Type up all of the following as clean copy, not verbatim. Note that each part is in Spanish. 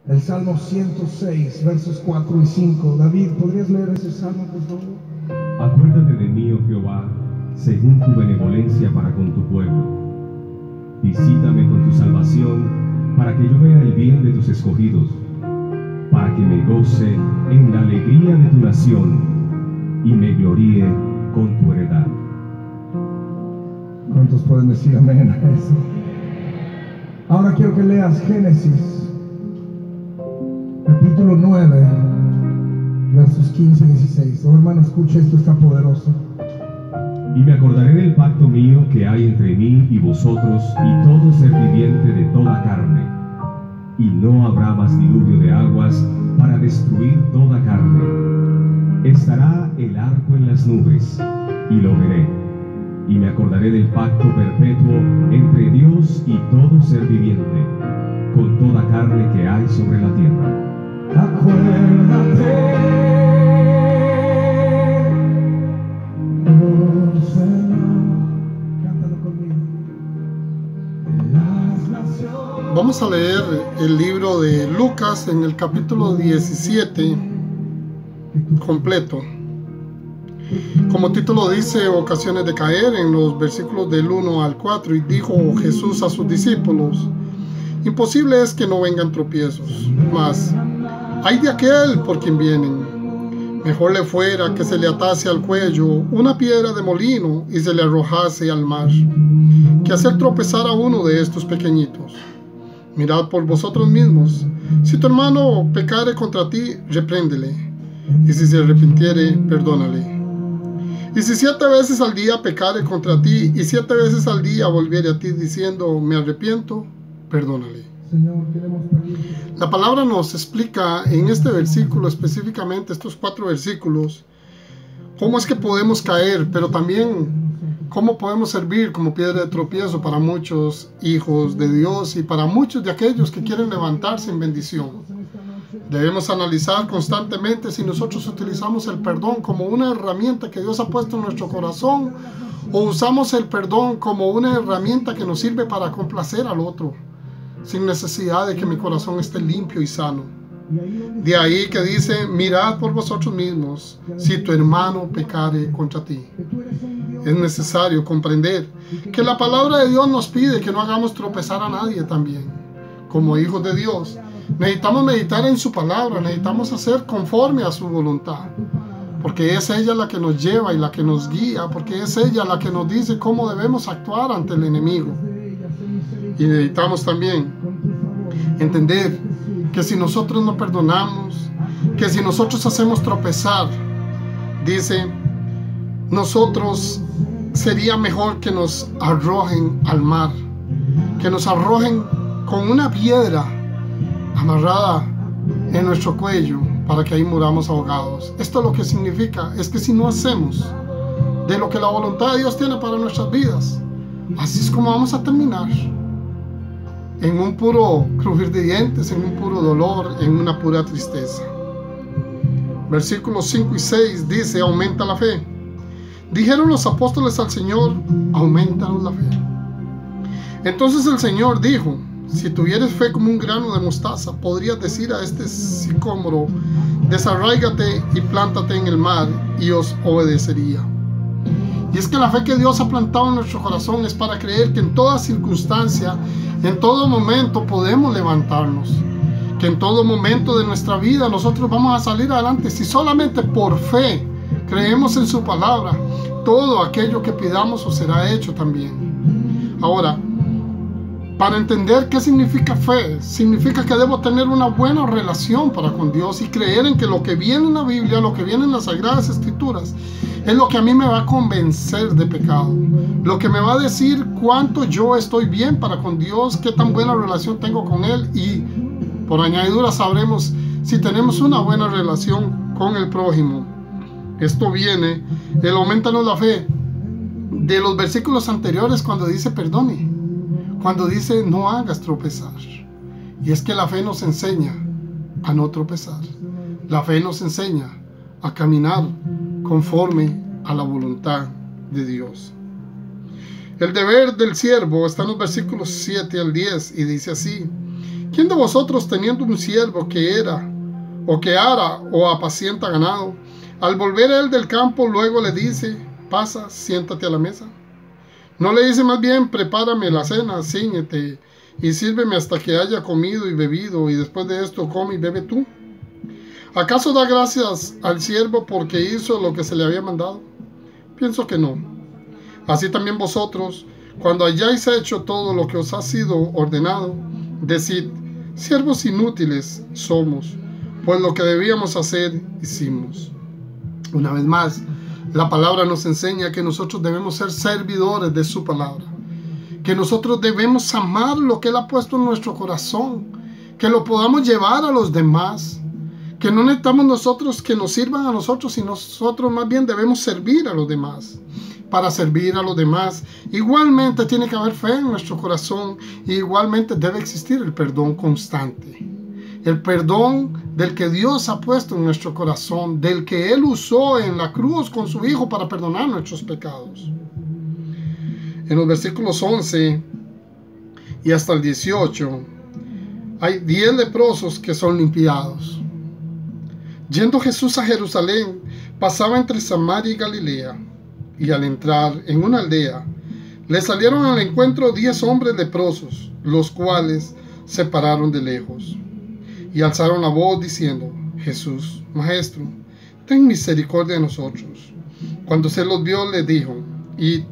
El Salmo 106, versos 4 y 5. David, ¿podrías leer ese salmo, por favor? Acuérdate de mí, oh Jehová, según tu benevolencia para con tu pueblo. Visítame con tu salvación, para que yo vea el bien de tus escogidos, para que me goce en la alegría de tu nación y me gloríe con tu heredad. ¿Cuántos pueden decir amén a eso? Ahora quiero que leas Génesis, capítulo 9, versos 15 y 16. Oh, hermano, escucha, esto está poderoso. Y me acordaré del pacto mío que hay entre mí y vosotros y todo ser viviente de toda carne. Y no habrá más diluvio de aguas para destruir toda carne. Estará el arco en las nubes, y lo veré. Y me acordaré del pacto perpetuo entre Dios y todo ser viviente, con toda carne que hay sobre la tierra. Acuérdate, oh Señor, cántalo conmigo. Las naciones. Vamos a leer el libro de Lucas en el capítulo 17 completo. Como título dice, ocasiones de caer, en los versículos del 1 al 4. Y dijo Jesús a sus discípulos: imposible es que no vengan tropiezos, mas ay de aquel por quien vienen. Mejor le fuera que se le atase al cuello una piedra de molino y se le arrojase al mar, que hacer tropezar a uno de estos pequeñitos. Mirad por vosotros mismos. Si tu hermano pecare contra ti, repréndele, y si se arrepintiere, perdónale. Y si 7 veces al día pecare contra ti, y 7 veces al día volviere a ti diciendo, me arrepiento, perdónale. Señor, queremos pedir. La palabra nos explica en este versículo, específicamente estos 4 versículos, cómo es que podemos caer, pero también cómo podemos servir como piedra de tropiezo para muchos hijos de Dios y para muchos de aquellos que quieren levantarse en bendición. Debemos analizar constantemente si nosotros utilizamos el perdón como una herramienta que Dios ha puesto en nuestro corazón, o usamos el perdón como una herramienta que nos sirve para complacer al otro, sin necesidad de que mi corazón esté limpio y sano. De ahí que dice, mirad por vosotros mismos si tu hermano pecare contra ti. Es necesario comprender que la palabra de Dios nos pide que no hagamos tropezar a nadie también. Como hijos de Dios, necesitamos meditar en su palabra, necesitamos hacer conforme a su voluntad, porque es ella la que nos lleva y la que nos guía, porque es ella la que nos dice cómo debemos actuar ante el enemigo. Y necesitamos también entender que si nosotros no perdonamos, que si nosotros hacemos tropezar, dice, nosotros sería mejor que nos arrojen al mar, que nos arrojen con una piedra amarrada en nuestro cuello para que ahí muramos ahogados. Esto lo que significa es que si no hacemos de lo que la voluntad de Dios tiene para nuestras vidas, así es como vamos a terminar, en un puro crujir de dientes, en un puro dolor, en una pura tristeza. Versículos 5 y 6 dice, aumenta la fe. Dijeron los apóstoles al Señor, aumentanos la fe. Entonces el Señor dijo, si tuvieres fe como un grano de mostaza, podrías decir a este sicómoro, desarráigate y plántate en el mar, y os obedecería. Y es que la fe que Dios ha plantado en nuestro corazón es para creer que en toda circunstancia, en todo momento podemos levantarnos, que en todo momento de nuestra vida nosotros vamos a salir adelante si solamente por fe creemos en su palabra. Todo aquello que pidamos os será hecho también. Ahora, para entender qué significa fe, significa que debo tener una buena relación para con Dios y creer en que lo que viene en la Biblia, lo que viene en las Sagradas Escrituras, es lo que a mí me va a convencer de pecado, lo que me va a decir cuánto yo estoy bien para con Dios, qué tan buena relación tengo con Él, y por añadidura sabremos si tenemos una buena relación con el prójimo. Esto viene, el aumentanos la fe, de los versículos anteriores cuando dice perdone, cuando dice no hagas tropezar. Y es que la fe nos enseña a no tropezar. La fe nos enseña a caminar conforme a la voluntad de Dios. El deber del siervo está en los versículos 7 al 10 y dice así: ¿Quién de vosotros, teniendo un siervo que ara o apacienta ganado, al volver él del campo, luego le dice: pasa, siéntate a la mesa? ¿No le dice más bien: prepárame la cena, cíñete y sírveme hasta que haya comido y bebido, y después de esto come y bebe tú? ¿Acaso da gracias al siervo porque hizo lo que se le había mandado? Pienso que no. Así también vosotros, cuando hayáis hecho todo lo que os ha sido ordenado, decid: siervos inútiles somos, pues lo que debíamos hacer hicimos. Una vez más, la palabra nos enseña que nosotros debemos ser servidores de su palabra, que nosotros debemos amar lo que Él ha puesto en nuestro corazón, que lo podamos llevar a los demás, que no necesitamos nosotros que nos sirvan a nosotros, sino nosotros más bien debemos servir a los demás. Para servir a los demás, igualmente tiene que haber fe en nuestro corazón, y igualmente debe existir el perdón constante. El perdón del que Dios ha puesto en nuestro corazón, del que Él usó en la cruz con su Hijo para perdonar nuestros pecados. En los versículos 11 y hasta el 18, hay 10 leprosos que son limpiados. Yendo Jesús a Jerusalén, pasaba entre Samaria y Galilea, y al entrar en una aldea, le salieron al encuentro 10 hombres leprosos, los cuales se pararon de lejos y alzaron la voz diciendo: Jesús, Maestro, ten misericordia de nosotros. Cuando se los vio, le dijo: id,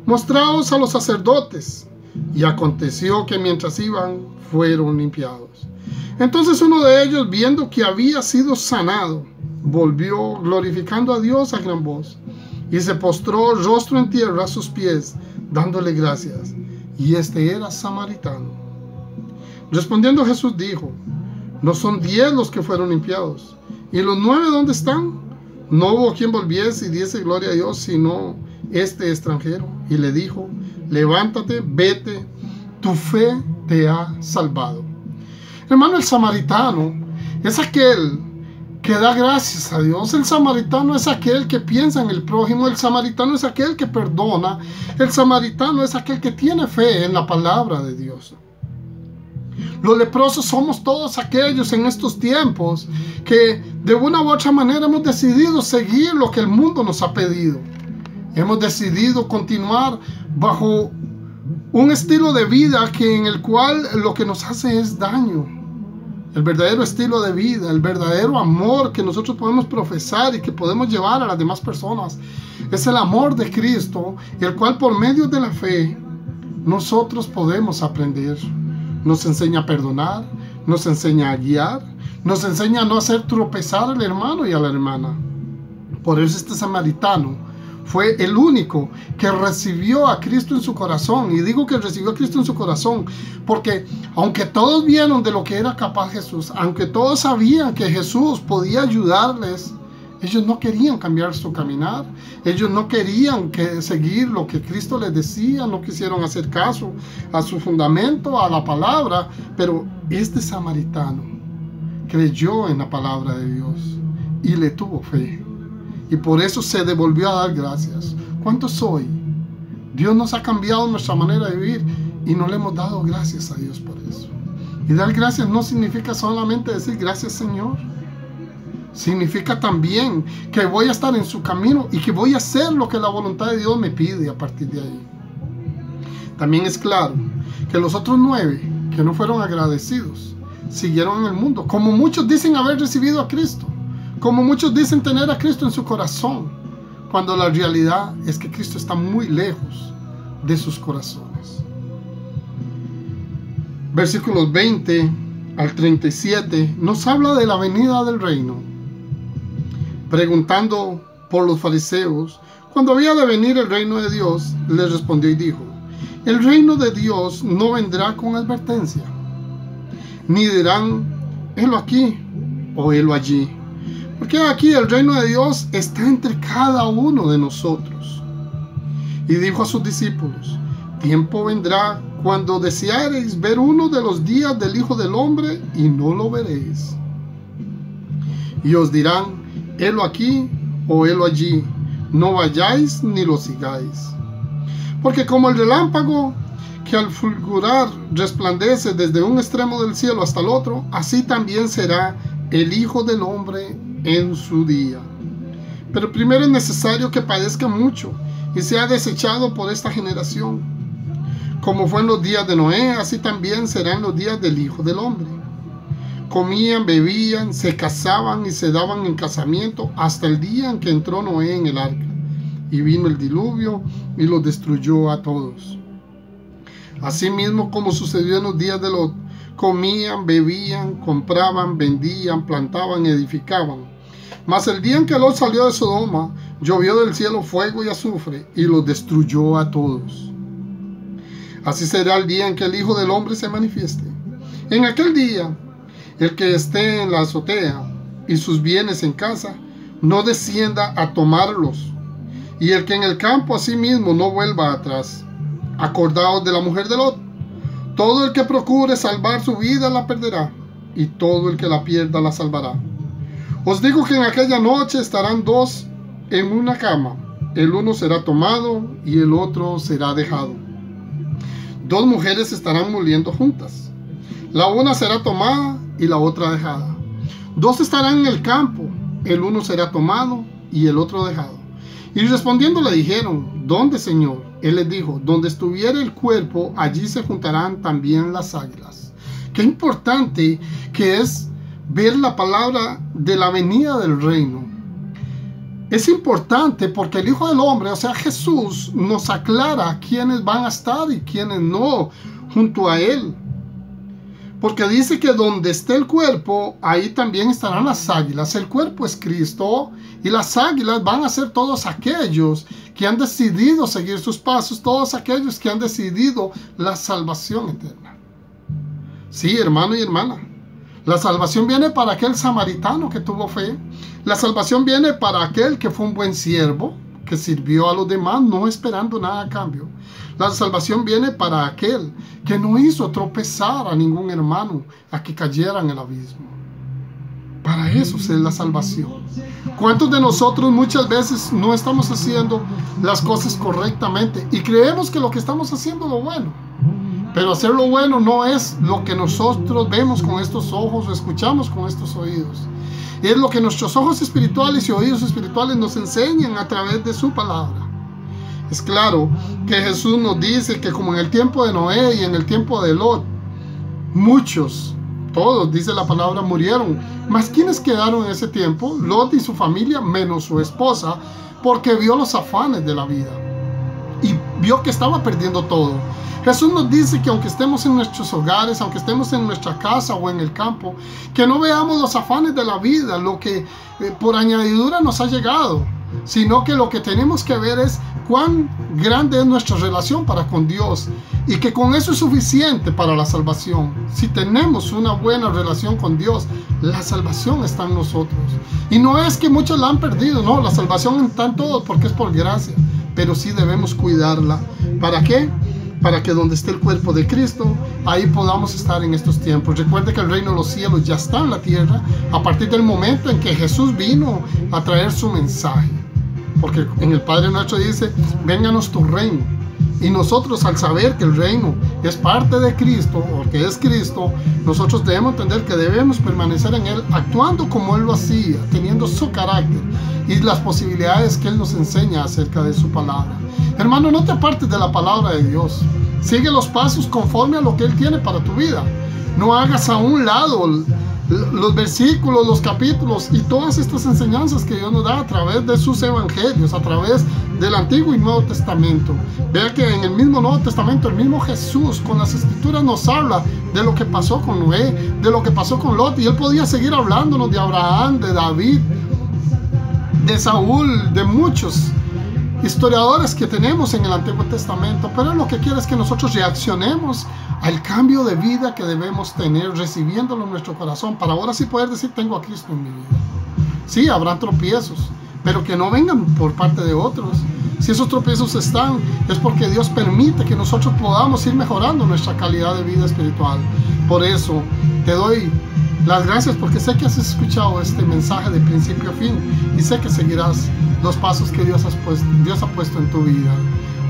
mostraos a los sacerdotes. Y aconteció que mientras iban, fueron limpiados. Entonces uno de ellos, viendo que había sido sanado, volvió glorificando a Dios a gran voz, y se postró rostro en tierra a sus pies, dándole gracias. Y este era samaritano. Respondiendo Jesús dijo: ¿no son 10 los que fueron limpiados? ¿Y los 9 dónde están? No hubo quien volviese y diese gloria a Dios, sino este extranjero. Y le dijo: levántate, vete, tu fe te ha salvado. Hermano, el samaritano es aquel que da gracias a Dios. El samaritano es aquel que piensa en el prójimo. El samaritano es aquel que perdona. El samaritano es aquel que tiene fe en la palabra de Dios. Los leprosos somos todos aquellos en estos tiempos que de una u otra manera hemos decidido seguir lo que el mundo nos ha pedido. Hemos decidido continuar bajo un estilo de vida en el cual lo que nos hace es daño. El verdadero estilo de vida, el verdadero amor que nosotros podemos profesar y que podemos llevar a las demás personas, es el amor de Cristo, el cual por medio de la fe nosotros podemos aprender. Nos enseña a perdonar, nos enseña a guiar, nos enseña a no hacer tropezar al hermano y a la hermana. Por eso este samaritano fue el único que recibió a Cristo en su corazón. Y digo que recibió a Cristo en su corazón porque aunque todos vieron de lo que era capaz Jesús, aunque todos sabían que Jesús podía ayudarles, ellos no querían cambiar su caminar. Ellos no querían seguir lo que Cristo les decía. No quisieron hacer caso a su fundamento, a la palabra. Pero este samaritano creyó en la palabra de Dios y le tuvo fe. Y por eso se devolvió a dar gracias. ¿Cuántos hoy? Dios nos ha cambiado nuestra manera de vivir y no le hemos dado gracias a Dios por eso. Y dar gracias no significa solamente decir gracias, Señor. Significa también que voy a estar en su camino y que voy a hacer lo que la voluntad de Dios me pide a partir de ahí. También es claro que los otros 9 que no fueron agradecidos siguieron en el mundo, como muchos dicen haber recibido a Cristo, como muchos dicen tener a Cristo en su corazón, cuando la realidad es que Cristo está muy lejos de sus corazones. Versículos 20 al 37 nos habla de la venida del reino. Preguntando por los fariseos cuando había de venir el reino de Dios, les respondió y dijo: el reino de Dios no vendrá con advertencia, ni dirán: helo aquí o helo allí, porque aquí el reino de Dios está entre cada uno de nosotros. Y dijo a sus discípulos: tiempo vendrá cuando deseareis ver uno de los días del Hijo del Hombre y no lo veréis. Y os dirán: helo aquí o helo allí, no vayáis ni lo sigáis. Porque como el relámpago que al fulgurar resplandece desde un extremo del cielo hasta el otro, así también será el Hijo del Hombre en su día. Pero primero es necesario que padezca mucho y sea desechado por esta generación. Como fue en los días de Noé, así también serán los días del Hijo del Hombre. Comían, bebían, se casaban y se daban en casamiento hasta el día en que entró Noé en el arca. Y vino el diluvio y los destruyó a todos. Asimismo, como sucedió en los días de Lot, comían, bebían, compraban, vendían, plantaban, edificaban. Mas el día en que Lot salió de Sodoma, llovió del cielo fuego y azufre y los destruyó a todos. Así será el día en que el Hijo del Hombre se manifieste. En aquel día, el que esté en la azotea y sus bienes en casa, no descienda a tomarlos, y el que en el campo asimismo no vuelva atrás. Acordaos de la mujer de Lot. Todo el que procure salvar su vida la perderá, y todo el que la pierda la salvará. Os digo que en aquella noche estarán dos en una cama, el uno será tomado y el otro será dejado. Dos mujeres estarán moliendo juntas, la una será tomada y la otra dejada. Dos estarán en el campo, el uno será tomado y el otro dejado. Y respondiendo le dijeron: ¿Dónde, Señor? Él les dijo: donde estuviera el cuerpo, allí se juntarán también las águilas. Qué importante que es ver la palabra de la venida del reino. Es importante porque el Hijo del Hombre, o sea Jesús, nos aclara quiénes van a estar y quiénes no junto a Él. Porque dice que donde esté el cuerpo, ahí también estarán las águilas. El cuerpo es Cristo y las águilas van a ser todos aquellos que han decidido seguir sus pasos, todos aquellos que han decidido la salvación eterna. Sí, hermano y hermana, la salvación viene para aquel samaritano que tuvo fe. La salvación viene para aquel que fue un buen siervo, que sirvió a los demás no esperando nada a cambio. La salvación viene para aquel que no hizo tropezar a ningún hermano a que cayera en el abismo. Para eso es la salvación. ¿Cuántos de nosotros muchas veces no estamos haciendo las cosas correctamente y creemos que lo que estamos haciendo es lo bueno? Pero hacer lo bueno no es lo que nosotros vemos con estos ojos o escuchamos con estos oídos. Es lo que nuestros ojos espirituales y oídos espirituales nos enseñan a través de su palabra. Es claro que Jesús nos dice que como en el tiempo de Noé y en el tiempo de Lot, muchos, todos, dice la palabra, murieron. Mas ¿quiénes quedaron en ese tiempo? Lot y su familia, menos su esposa, porque vio los afanes de la vida y vio que estaba perdiendo todo. Jesús nos dice que aunque estemos en nuestros hogares, aunque estemos en nuestra casa o en el campo, que no veamos los afanes de la vida, lo que por añadidura nos ha llegado, sino que lo que tenemos que ver es cuán grande es nuestra relación para con Dios y que con eso es suficiente para la salvación. Si tenemos una buena relación con Dios, la salvación está en nosotros. Y no es que muchos la han perdido, no, la salvación está en todos porque es por gracia, pero sí debemos cuidarla. ¿Para qué? Para que donde esté el cuerpo de Cristo, ahí podamos estar en estos tiempos. Recuerde que el reino de los cielos ya está en la tierra a partir del momento en que Jesús vino a traer su mensaje. Porque en el Padre Nuestro dice: vénganos tu reino. Y nosotros, al saber que el reino es parte de Cristo, o que es Cristo, nosotros debemos entender que debemos permanecer en Él, actuando como Él lo hacía, teniendo su carácter y las posibilidades que Él nos enseña acerca de su palabra. Hermano, no te apartes de la palabra de Dios. Sigue los pasos conforme a lo que Él tiene para tu vida. No hagas a un lado los versículos, los capítulos y todas estas enseñanzas que Dios nos da a través de sus evangelios, a través del Antiguo y Nuevo Testamento. Vea que en el mismo Nuevo Testamento, el mismo Jesús con las Escrituras nos habla de lo que pasó con Noé, de lo que pasó con Lot, y Él podía seguir hablándonos de Abraham, de David, de Saúl, de muchos historiadores que tenemos en el Antiguo Testamento, pero lo que quiere es que nosotros reaccionemos al cambio de vida que debemos tener, recibiéndolo en nuestro corazón, para ahora sí poder decir: tengo a Cristo en mi vida. Sí, habrán tropiezos, pero que no vengan por parte de otros. Si esos tropiezos están, es porque Dios permite que nosotros podamos ir mejorando nuestra calidad de vida espiritual. Por eso te doy las gracias, porque sé que has escuchado este mensaje de principio a fin y sé que seguirás los pasos que Dios ha puesto en tu vida.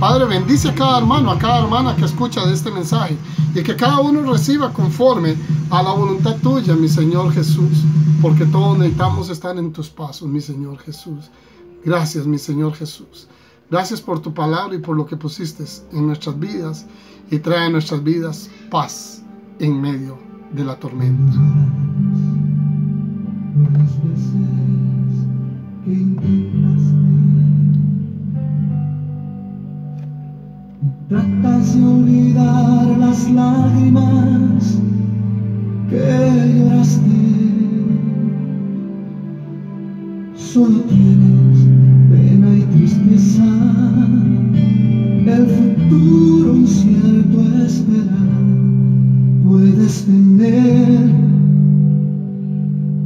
Padre, bendice a cada hermano, a cada hermana que escucha de este mensaje, y que cada uno reciba conforme a la voluntad tuya, mi Señor Jesús, porque todos necesitamos estar en tus pasos, mi Señor Jesús. Gracias, mi Señor Jesús. Gracias por tu palabra y por lo que pusiste en nuestras vidas, y trae a nuestras vidas paz en medio de la tormenta. Por las veces que intentaste, tratas de olvidar las lágrimas que lloraste. Solo tienes pena y tristeza, el futuro incierto esperar. Puedes tener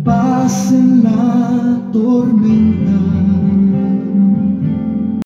paz en la tormenta.